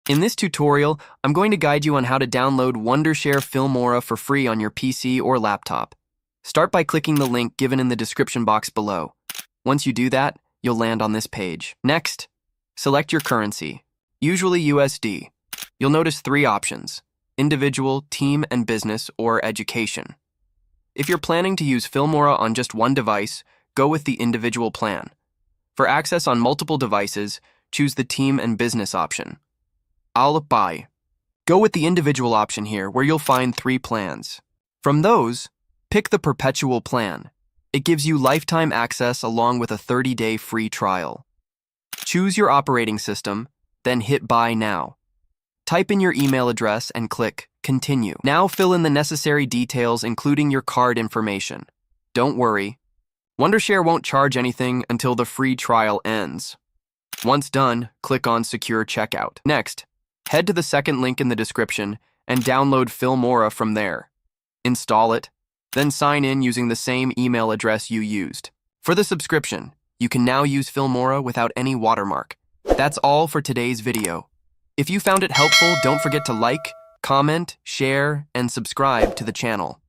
In this tutorial, I'm going to guide you on how to download Wondershare Filmora for free on your PC or laptop. Start by clicking the link given in the description box below. Once you do that, you'll land on this page. Next, select your currency, usually USD. You'll notice 3 options: individual, team and business, or education. If you're planning to use Filmora on just one device, go with the individual plan. For access on multiple devices, choose the team and business option. I'll buy. Go with the individual option here, where you'll find 3 plans. From those, pick the perpetual plan. It gives you lifetime access along with a 30-day free trial. Choose your operating system, then hit Buy Now. Type in your email address and click Continue. Now fill in the necessary details, including your card information. Don't worry, Wondershare won't charge anything until the free trial ends. Once done, click on Secure Checkout. Next, head to the second link in the description and download Filmora from there. Install it, then sign in using the same email address you used. For the subscription, you can now use Filmora without any watermark. That's all for today's video. If you found it helpful, don't forget to like, comment, share, and subscribe to the channel.